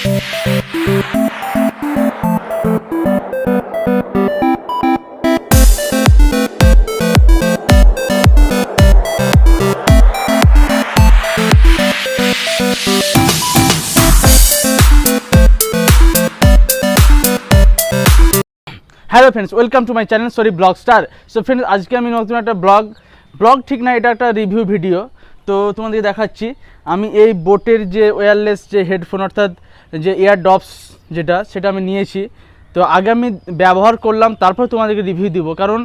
Hello friends, welcome to my channel sorry blog star. So friends, আজকে আমি নতুন একটা ব্লগ ঠিক না, এটা একটা রিভিউ ভিডিও। তো তোমাদেরকে দেখাচ্ছি আমি এই বোটের যে ওয়্যারলেস যে হেডফোন অর্থাৎ যে এয়ারডপস সেটা আমি নিয়েছি। তো আগে আমি ব্যবহার করলাম, তারপর তোমাদেরকে রিভিউ দিব। কারণ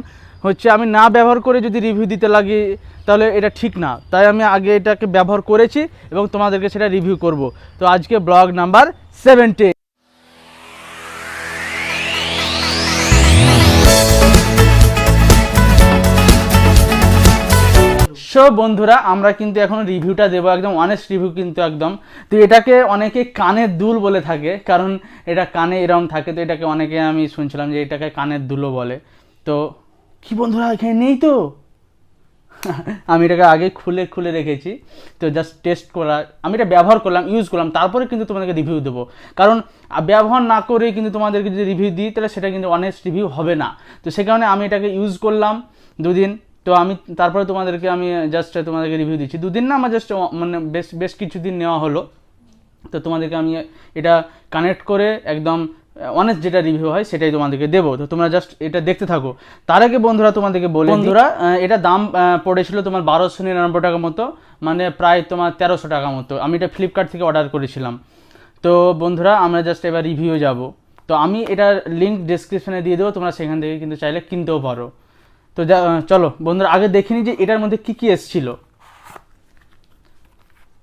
হচ্ছে আমি না ব্যবহার করে যদি রিভিউ দিতে লাগি তাহলে এটা ঠিক না, তাই আমি আগে এটাকে ব্যবহার করেছি এবং তোমাদেরকে সেটা রিভিউ করব। তো আজকে ব্লগ নাম্বার 70। সো বন্ধুরা, আমরা কিন্তু এখন রিভিউটা দেবো, একদম অনেস্ট রিভিউ কিন্তু একদম। তো এটাকে অনেকে কানের দুল বলে থাকে, কারণ এটা কানে এরকম থাকে। তো এটাকে অনেকে আমি শুনছিলাম যে এটাকে কানের দুলও বলে। তো কি বন্ধুরা, এখানে নেই তো আমি এটাকে আগে খুলে রেখেছি। তো জাস্ট টেস্ট করা, আমি এটা ব্যবহার করলাম, ইউজ করলাম, তারপরে কিন্তু তোমাদেরকে রিভিউ দেবো। কারণ ব্যবহার না করে কিন্তু তোমাদেরকে যদি রিভিউ দিই তাহলে সেটা কিন্তু অনেস্ট রিভিউ হবে না। তো সে কারণে আমি এটাকে ইউজ করলাম দুদিন। তো আমি তারপরে তোমাদেরকে রিভিউ দিচ্ছি। দুদিন না, আমার জাস্ট মানে বেশ কিছুদিন নেওয়া হলো। তো তোমাদেরকে আমি এটা কানেক্ট করে একদম অনেস্ট যেটা রিভিউ হয় সেটাই তোমাদেরকে দেবো। তো তোমরা জাস্ট এটা দেখতে থাকো। তার আগে বন্ধুরা তোমাদেরকে বলি, বন্ধুরা এটা দাম পড়েছিল তোমার 1299 টাকা মতো, মানে প্রায় তোমার 1300 টাকা মতো। আমি এটা ফ্লিপকার্ট থেকে অর্ডার করেছিলাম। তো বন্ধুরা, আমরা জাস্ট এবার রিভিউ যাব। তো আমি এটার লিঙ্ক ডেসক্রিপশনে দিয়ে দেবো, তোমরা সেখান থেকে কিন্তু চাইলে কিনতেও পারো। তো চলো বন্ধুরা, আগে দেখিনি যে এটার মধ্যে কি এসেছিল।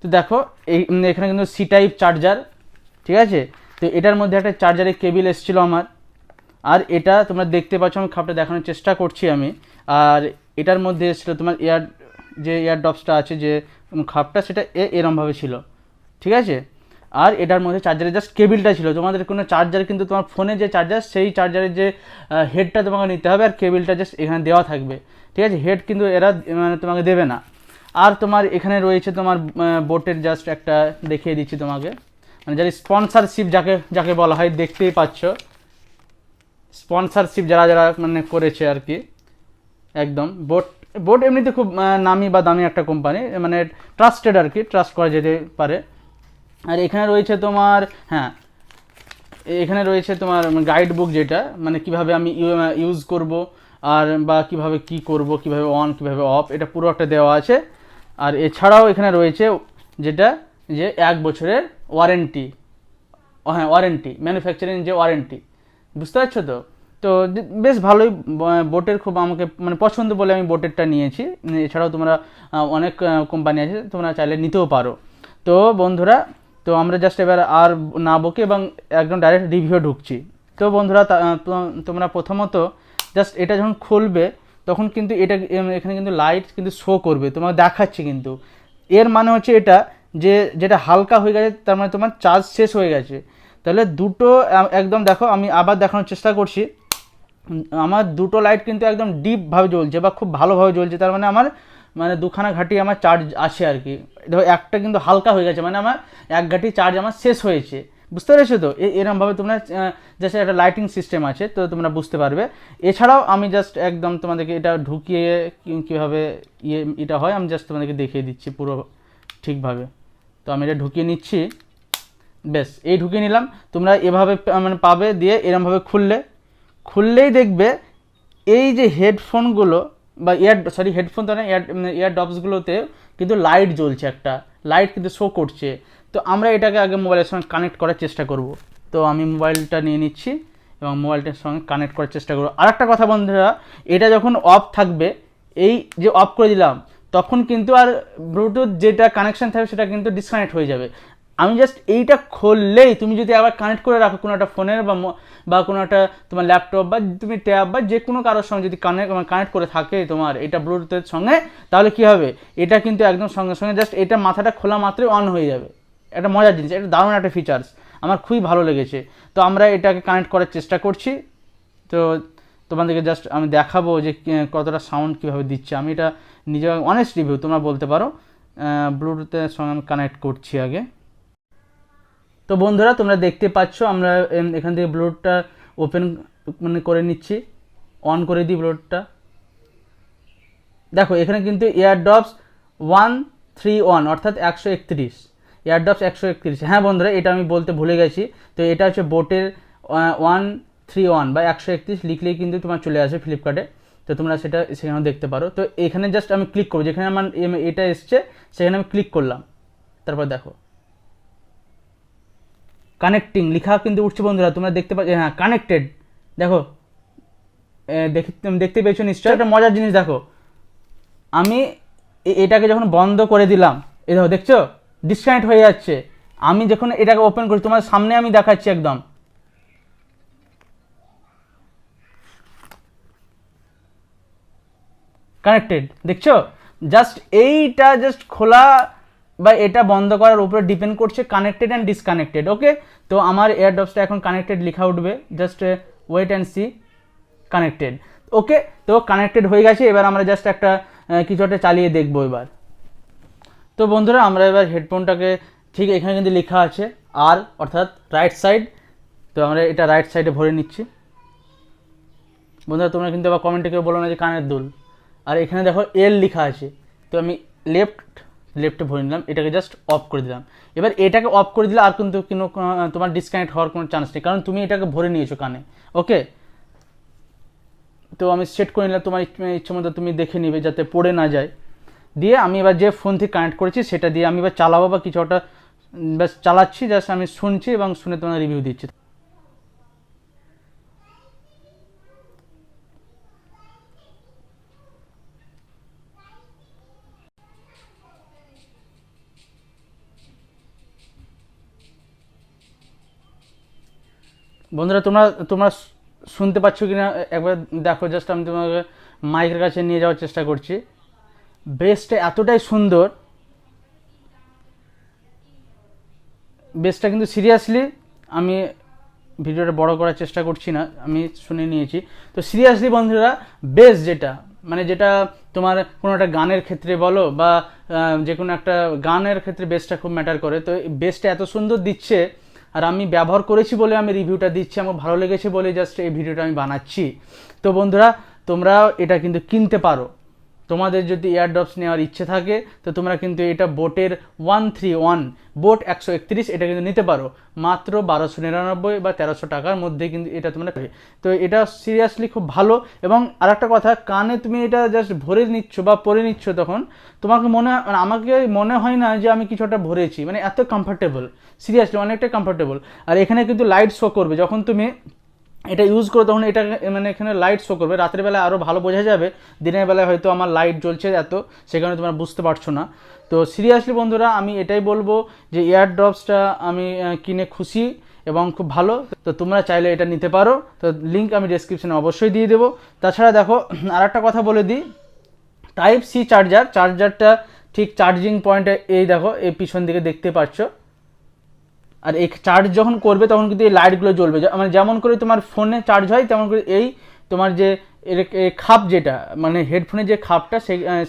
তো দেখো, এখানে কিন্তু সি টাইপ চার্জার, ঠিক আছে। তো এটার মধ্যে একটা চার্জারের কেবিল এসেছিলো আমার। আর এটা তোমরা দেখতে পাচ্ছ, আমি খাপটা দেখানোর চেষ্টা করছি আমি। আর এটার মধ্যে এসেছিলো তোমার এয়ারডপসটা আছে যে খাপটা, সেটা এরমভাবে ছিল, ঠিক আছে। আর এটার মধ্যে চার্জারের জাস্ট কেবিলটা ছিল। তোমাদের কোনো চার্জার কিন্তু তোমার ফোনে যে চার্জার, সেই চার্জারের যে হেডটা তোমাকে নিতে হবে, আর কেবিলটা জাস্ট এখানে দেওয়া থাকবে, ঠিক আছে। হেড কিন্তু এরা মানে তোমাকে দেবে না। আর তোমার এখানে রয়েছে তোমার বোটের জাস্ট একটা দেখিয়ে দিচ্ছি তোমাকে, মানে যারা স্পন্সরশিপ যাকে বলা হয়, দেখতেই পাচ্ছ স্পন্সরশিপ যারা মানে করেছে আর কি। একদম বোট এমনিতে খুব নামি বা দামি একটা কোম্পানি, মানে ট্রাস্টেড আর কি, ট্রাস্ট করা যেতে পারে। আর এখানে রয়েছে তোমার এখানে রয়েছে তোমার গাইড বুক, যেটা মানে কিভাবে আমি ইউজ করব, আর বা কিভাবে কি করব, কিভাবে অন কিভাবে অফ, এটা পুরো একটা দেওয়া আছে। আর এছাড়াও এখানে রয়েছে যেটা যে 1 বছরের ওয়ারেন্টি, হ্যাঁ ওয়ারেন্টি, ম্যানুফ্যাকচারিং যে ওয়ারেন্টি, বুঝতে পারছো তো। তো বেশ ভালোই, বোটের খুব আমাকে মানে পছন্দ বলে আমি বোটেরটা নিয়েছি। এছাড়াও তোমরা অনেক কোম্পানি আছে, তোমরা চাইলে নিতেও পারো। তো বন্ধুরা, তো আমরা জাস্ট এবার আর না বকে এবং একদম ডাইরেক্ট রিভিউ ঢুকছি। তো বন্ধুরা, তোমরা প্রথমত জাস্ট এটা যখন খুলবে তখন কিন্তু এখানে কিন্তু লাইট কিন্তু শো করবে, তোমাকে দেখাচ্ছি কিন্তু। এর মানে হচ্ছে এটা যেটা হালকা হয়ে গেছে, তার মানে তোমার চার্জ শেষ হয়ে গেছে। তাহলে দুটো একদম দেখো, আমি আবার দেখানোর চেষ্টা করছি। আমার দুটো লাইট কিন্তু একদম ডিপভাবে জ্বলছে বা খুব ভালোভাবে জ্বলছে, তার মানে আমার মানে দুখানা ঘাঁটি আমার চার্জ আছে আর কি। দেখো, একটা কিন্তু হালকা হয়ে গেছে, মানে আমার 1 ঘাঁটি চার্জ আমার শেষ হয়েছে, বুঝতে পেরেছো তো। এরকমভাবে তোমরা জাস্ট একটা লাইটিং সিস্টেম আছে, তো তোমরা বুঝতে পারবে। এছাড়াও আমি জাস্ট একদম তোমাদেরকে এটা ঢুকিয়ে কীভাবে এটা হয় আমি জাস্ট তোমাদেরকে দেখিয়ে দিচ্ছি পুরো ঠিকভাবে। তো আমি এটা ঢুকিয়ে নিচ্ছি, বেশ এই ঢুকিয়ে নিলাম। তোমরা এভাবে মানে পাবে, দিয়ে এরমভাবে খুললেই দেখবে এই যে হেডফোনগুলো বা হেডফোন তো না, এয়ারডপসগুলোতে কিন্তু লাইট জ্বলছে, একটা লাইট কিন্তু শো করছে। তো আমরা এটাকে আগে মোবাইলের সঙ্গে কানেক্ট করার চেষ্টা করব। তো আমি মোবাইলটা নিয়ে নিচ্ছি এবং মোবাইলটার সঙ্গে কানেক্ট করার চেষ্টা করব। আর একটা কথা বন্ধুরা, এটা যখন অফ থাকবে, এই যে অফ করে দিলাম, তখন কিন্তু আর ব্লুটুথ যেটা কানেকশান থাকবে সেটা কিন্তু ডিসকানেক্ট হয়ে যাবে। আমি জাস্ট এইটা খুললেই তুমি যদি আবার কানেক্ট করে রাখো কোনো একটা ফোনের বা কোনো একটা তোমার ল্যাপটপ বা তুমি ট্যাব বা যে কোনো কারোর সঙ্গে যদি কানেক্ট করে থাকে তোমার এটা ব্লুটুথের সঙ্গে, তাহলে কি হবে, এটা কিন্তু একদম সঙ্গে সঙ্গে জাস্ট এটা মাথাটা খোলা মাত্রই অন হয়ে যাবে। একটা মজার জিনিস, এটা দারুণ একটা ফিচার্স, আমার খুবই ভালো লেগেছে। তো আমরা এটাকে কানেক্ট করার চেষ্টা করছি। তো তোমাদেরকে জাস্ট আমি দেখাবো যে কতটা সাউন্ড কীভাবে দিচ্ছে। আমি এটা নিজে অনেস্ট রিভিউ তোমরা বলতে পারো। ব্লুটুথের সঙ্গে আমি কানেক্ট করছি আগে। তো বন্ধুরা তোমরা দেখতে পাচ্ছ আমরা এখান থেকে ব্লুটুথটা ওপেন মানে করে নিচ্ছি, অন করে দিই ব্লুটুথটা। দেখো এখানে কিন্তু এয়ারডপস 131 অর্থাৎ 131 এয়ারডপস 131। হ্যাঁ বন্ধুরা এটা আমি বলতে ভুলে গেছি, তো এটা হচ্ছে বোটের 131 বা 131 লিখলেই কিন্তু তোমার চলে আসে ফ্লিপকার্টে, তো তোমরা সেটা সেখানে দেখতে পারো। তো এখানে জাস্ট আমি ক্লিক করবো, যেখানে আমার এটা এসছে সেখানে আমি ক্লিক করলাম, তারপর দেখো কানেক্টিং লেখা কিন্তু উঠছে বন্ধুরা, তোমরা দেখতে পাচ্ছ। হ্যাঁ কানেক্টেড, দেখো দেখতে পেয়েছো নিশ্চয়ই। একটা মজার জিনিস দেখো, আমি এটাকে যখন বন্ধ করে দিলাম, এই দেখো দেখছো ডিসকানেক্ট হয়ে যাচ্ছে। আমি যখন এটাকে ওপেন করি তোমার সামনে আমি দেখাচ্ছি একদম, কানেক্টেড, দেখছো। জাস্ট এইটা জাস্ট খোলা বা এটা বন্ধ করার উপরে ডিপেন্ড করছে কানেক্টেড অ্যান্ড ডিসকানেক্টেড। ওকে, তো আমার এয়ারডপসটা এখন কানেক্টেড লেখা উঠবে, just wait and see, connected. Okay, তো কানেক্টেড হয়ে গেছে। এবার আমরা জাস্ট একটা কিছু একটা চালিয়ে দেখবো এবার। তো বন্ধুরা আমরা এবার হেডফোনটাকে, ঠিক এখানে কিন্তু লেখা আছে আর অর্থাৎ রাইট সাইড, তো আমরা এটা রাইট সাইডে ভরে নিচ্ছি। বন্ধুরা তোমরা কিন্তু আবার কমেন্টে কেউ বলো না যে কানের দুল। আর এখানে দেখো এল লেখা আছে, তো আমি লেফটে ভরে নিলাম, এটাকে জাস্ট অফ করে দিলাম। এবার এটাকে অফ করে দিলে আর কিন্তু তোমার ডিসকানেক্ট হওয়ার কোনো চান্স নেই, কারণ তুমি এটাকে ভরে নিয়েছো কানে। ওকে, তো আমি সেট করে নিলাম, তোমার ইচ্ছে মতো তুমি দেখে নিবে যাতে পড়ে না যায়। দিয়ে আমি এবার যে ফোন থেকে কানেক্ট করেছি সেটা দিয়ে আমি এবার চালাবো বা কিছু একটা ব্যাস চালাচ্ছি, জাস্ট আমি শুনছি এবং শুনে তোমার রিভিউ দিচ্ছি। বন্ধুরা তোমরা তোমরা শুনতে পাচ্ছ কিনা একবার দেখো, জাস্ট আমি তোমাকে মাইকের কাছে নিয়ে যাওয়ার চেষ্টা করছি। বেসটা এতটাই সুন্দর, বেসটা কিন্তু সিরিয়াসলি আমি ভিডিওটা বড় করার চেষ্টা করছি না, আমি শুনে নিয়েছি। তো সিরিয়াসলি বন্ধুরা বেস যেটা মানে যেটা তোমার কোনো একটা গানের ক্ষেত্রে বলো বা যে কোনো একটা গানের ক্ষেত্রে বেসটা খুব ম্যাটার করে। তো বেসটা এত সুন্দর দিচ্ছে, আর আমি ব্যবহার করেছি বলে আমি রিভিউটা দিচ্ছি, আমার ভালো লেগেছে বলে জাস্ট এই ভিডিওটা আমি বানাচ্ছি। তো বন্ধুরা তোমরা এটা কিন্তু কিনতে পারো, তোমাদের যদি এয়ারডপস নেওয়ার ইচ্ছে থাকে তো তোমরা কিন্তু এটা বোটের 131 বোট 131 এটা কিন্তু নিতে পারো মাত্র 1299 বা 1300 টাকার মধ্যে কিন্তু এটা তোমরা পেয়ে। তো এটা সিরিয়াসলি খুব ভালো। এবং আরেকটা কথা, কানে তুমি এটা জাস্ট ভরে নিচ্ছ বা পরে নিচ্ছ, তখন তোমাকে মানে আমাকে মনে হয় না যে আমি কিছু একটা ভরেছি, মানে এত কমফর্টেবল, সিরিয়াসলি অনেকটা কমফর্টেবল। আর এখানে কিন্তু লাইট শো করবে যখন তুমি এটা ইউজ করো, তখন এটা মানে এখানে লাইট শো করবে। রাতের বেলা আরও ভালো বোঝা যাবে, দিনের বেলায় হয়তো আমার লাইট জ্বলছে এত, সে কারণে তোমরা বুঝতে পারছো না। তো সিরিয়াসলি বন্ধুরা আমি এটাই বলবো যে এয়ারড্রপসটা আমি কিনে খুশি এবং খুব ভালো। তো তোমরা চাইলে এটা নিতে পারো, তো লিঙ্ক আমি ডেসক্রিপশনে অবশ্যই দিয়ে দেবো। তাছাড়া দেখো আর একটা কথা বলে দিই, টাইপ সি চার্জারটা ঠিক চার্জিং পয়েন্টে এই দেখো এই পিছন দিকে দেখতে পাচ্ছ। আর এই চার্জ যখন করবে তখন কিন্তু এই লাইটগুলো জ্বলবে, মানে যেমন করে তোমার ফোনে চার্জ হয় তেমন করে এই তোমার যে খাপ যেটা মানে হেডফোনের যে খাপটা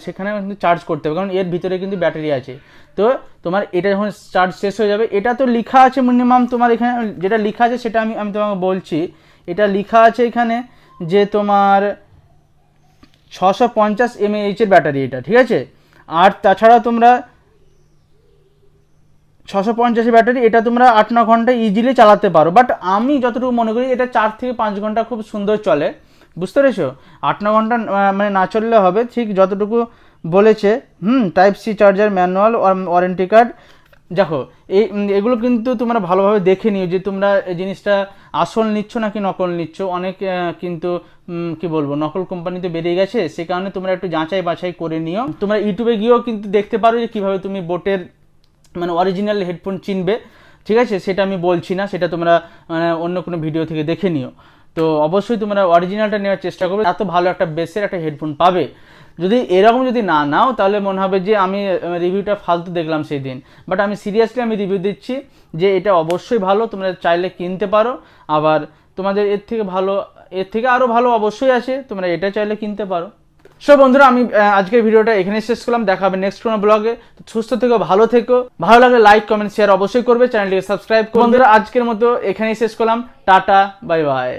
সেখানে কিন্তু চার্জ করতে হবে, কারণ এর ভিতরে কিন্তু ব্যাটারি আছে। তো তোমার এটা যখন চার্জ শেষ হয়ে যাবে, এটা তো লেখা আছে মিনিমাম তোমার এখানে যেটা লেখা আছে সেটা আমি তোমাকে বলছি। এটা লেখা আছে এখানে যে তোমার 650 mAh এর ব্যাটারি এটা, ঠিক আছে। আর তাছাড়া তোমরা 650 ব্যাটারি, এটা তোমরা 8-9 ঘন্টা ইজিলি চালাতে পারো। বাট আমি যতটুকু মনে করি এটা 4 থেকে 5 ঘন্টা খুব সুন্দর চলে, বুঝতে পেরেছো। 8-9 ঘন্টা মানে না চললে হবে, ঠিক যতটুকু বলেছে। Type C charger, manual, warranty card. দেখো এগুলো কিন্তু তোমরা ভালোভাবে দেখে নিও যে তোমরা এই জিনিসটা আসল নিচ্ছ নাকি নকল নিচ্ছ। অনেক কিন্তু কি বলবো নকল কোম্পানি তো বেরিয়ে গেছে, সে কারণে তোমরা একটু যাচাই বাছাই করে নিও। তোমরা ইউটিউবে গিয়েও কিন্তু দেখতে পারো যে কীভাবে তুমি বোটের মানে অরিজিনাল হেডফোন চিনবে, ঠিক আছে। সেটা আমি বলছি না, সেটা তোমরা মানে অন্য কোনো ভিডিও থেকে দেখে নিও। তো অবশ্যই তোমরা অরিজিনালটা নেওয়ার চেষ্টা করবে, এত ভালো একটা বেসের একটা হেডফোন পাবে। যদি এরকম যদি না নাও তাহলে মনে হবে যে আমি রিভিউটা ফালতু দেখলাম সেই দিন। বাট আমি সিরিয়াসলি আমি রিভিউ দিচ্ছি যে এটা অবশ্যই ভালো, তোমরা চাইলে কিনতে পারো। আবার তোমাদের এর থেকে ভালো, এর থেকে আরও ভালো অবশ্যই আছে, তোমরা এটা চাইলে কিনতে পারো। সো বন্ধুরা আমি আজকের ভিডিওটা এখানে শেষ করলাম, দেখা হবে নেক্সট কোনো ব্লগে। সুস্থ থেকো, ভালো থেকো, ভালো লাগলে লাইক কমেন্ট শেয়ার অবশ্যই করবে, চ্যানেলটিকে সাবস্ক্রাইব করবে। বন্ধুরা আজকের মতো এখানেই শেষ করলাম, টাটা বাই বাই।